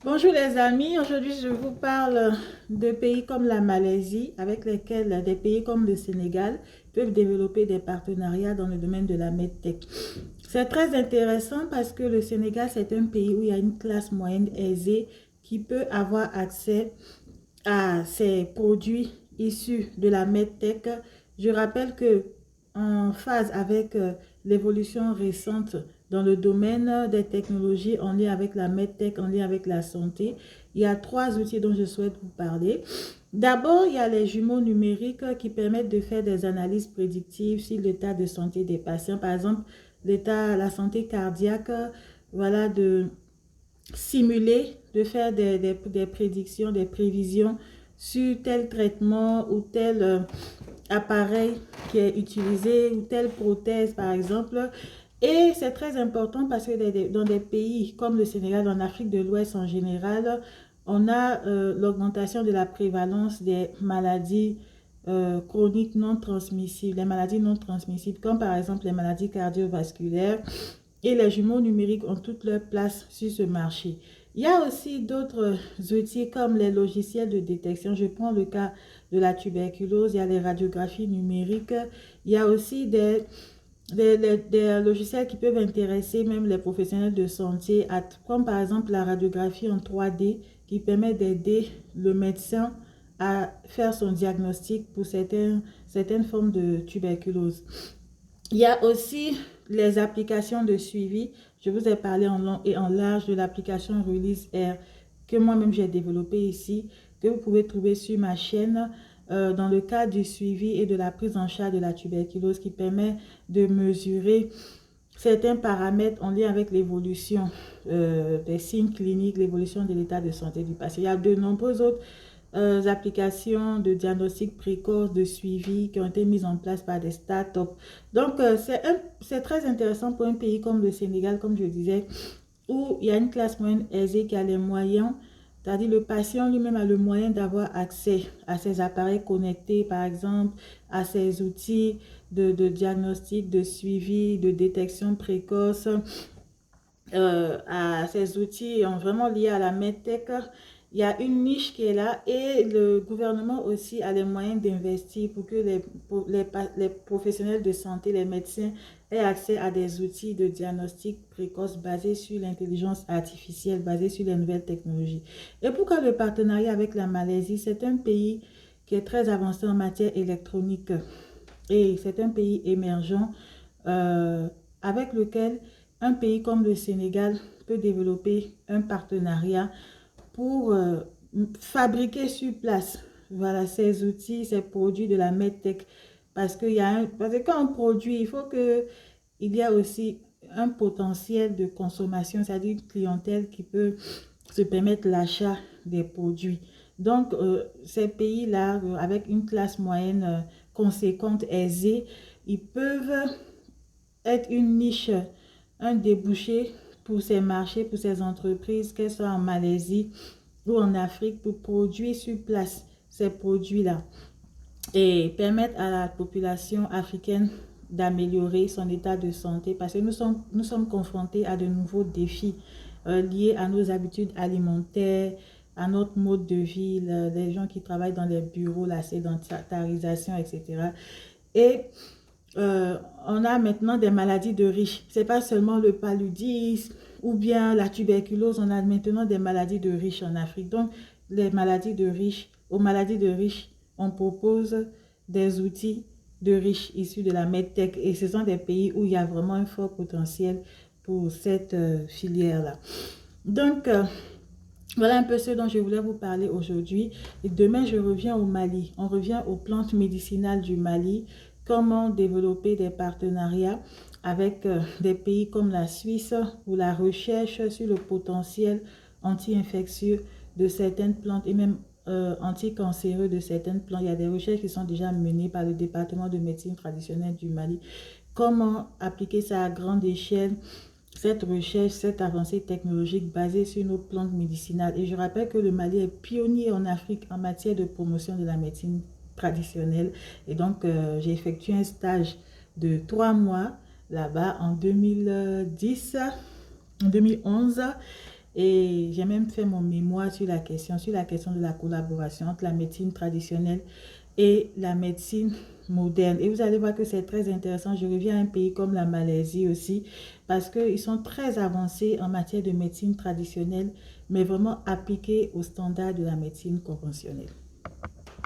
Bonjour les amis, aujourd'hui je vous parle de pays comme la Malaisie avec lesquels des pays comme le Sénégal peuvent développer des partenariats dans le domaine de la medtech. C'est très intéressant parce que le Sénégal c'est un pays où il y a une classe moyenne aisée qui peut avoir accès à ces produits issus de la medtech. Je rappelle que en phase avec l'évolution récente dans le domaine des technologies en lien avec la medtech, en lien avec la santé, il y a trois outils dont je souhaite vous parler. D'abord, il y a les jumeaux numériques qui permettent de faire des analyses prédictives sur l'état de santé des patients. Par exemple, la santé cardiaque, voilà, de simuler, de faire des prédictions, des prévisions sur tel traitement ou tel appareil qui est utilisé ou telle prothèse par exemple. Et c'est très important parce que dans des pays comme le Sénégal, en Afrique de l'Ouest en général, on a l'augmentation de la prévalence des maladies chroniques non transmissibles, les maladies non transmissibles comme par exemple les maladies cardiovasculaires, et les jumeaux numériques ont toute leur place sur ce marché. Il y a aussi d'autres outils comme les logiciels de détection. Je prends le cas de la tuberculose, il y a les radiographies numériques. Il y a aussi des logiciels qui peuvent intéresser même les professionnels de santé, comme par exemple la radiographie en 3D qui permet d'aider le médecin à faire son diagnostic pour certaines formes de tuberculose. Il y a aussi les applications de suivi. Je vous ai parlé en long et en large de l'application Release Air que moi-même j'ai développée ici, que vous pouvez trouver sur ma chaîne dans le cadre du suivi et de la prise en charge de la tuberculose qui permet de mesurer certains paramètres en lien avec l'évolution des signes cliniques, l'évolution de l'état de santé du patient. Il y a de nombreuses autres applications de diagnostic précoce, de suivi qui ont été mises en place par des startups. Donc, c'est très intéressant pour un pays comme le Sénégal, comme je disais, où il y a une classe moyenne aisée qui a les moyens, c'est-à-dire le patient lui-même a le moyen d'avoir accès à ces appareils connectés, par exemple, à ces outils de diagnostic, de suivi, de détection précoce, à ces outils vraiment liés à la medtech. Il y a une niche qui est là et le gouvernement aussi a les moyens d'investir pour que les professionnels de santé, les médecins, aient accès à des outils de diagnostic précoce basés sur l'intelligence artificielle, basés sur les nouvelles technologies. Et pourquoi le partenariat avec la Malaisie? C'est un pays qui est très avancé en matière électronique et c'est un pays émergent avec lequel un pays comme le Sénégal peut développer un partenariat pour fabriquer sur place, voilà, ces outils, ces produits de la medtech. Parce que quand on produit, il faut que il y a aussi un potentiel de consommation, c'est-à-dire une clientèle qui peut se permettre l'achat des produits. Donc, ces pays-là, avec une classe moyenne conséquente, aisée, ils peuvent être une niche, un débouché pour ces marchés, pour ces entreprises, qu'elles soient en Malaisie ou en Afrique, pour produire sur place ces produits-là et permettre à la population africaine d'améliorer son état de santé parce que nous sommes confrontés à de nouveaux défis liés à nos habitudes alimentaires, à notre mode de vie, les gens qui travaillent dans les bureaux, la sédentarisation, etc. Et on a maintenant des maladies de riches. C'est pas seulement le paludisme ou bien la tuberculose, on a maintenant des maladies de riches en Afrique. Donc, aux maladies de riches, on propose des outils de riches issus de la medtech et ce sont des pays où il y a vraiment un fort potentiel pour cette filière-là. Donc, voilà un peu ce dont je voulais vous parler aujourd'hui. Et demain, je reviens au Mali. On revient aux plantes médicinales du Mali. Comment développer des partenariats avec des pays comme la Suisse ou la recherche sur le potentiel anti-infectieux de certaines plantes et même anti-cancéreux de certaines plantes. Il y a des recherches qui sont déjà menées par le département de médecine traditionnelle du Mali. Comment appliquer ça à grande échelle, cette recherche, cette avancée technologique basée sur nos plantes médicinales. Et je rappelle que le Mali est pionnier en Afrique en matière de promotion de la médecine traditionnelle. Et donc, j'ai effectué un stage de 3 mois là-bas en 2010, en 2011. Et j'ai même fait mon mémoire sur la question de la collaboration entre la médecine traditionnelle et la médecine moderne. Et vous allez voir que c'est très intéressant. Je reviens à un pays comme la Malaisie aussi, parce qu'ils sont très avancés en matière de médecine traditionnelle, mais vraiment appliqués aux standards de la médecine conventionnelle.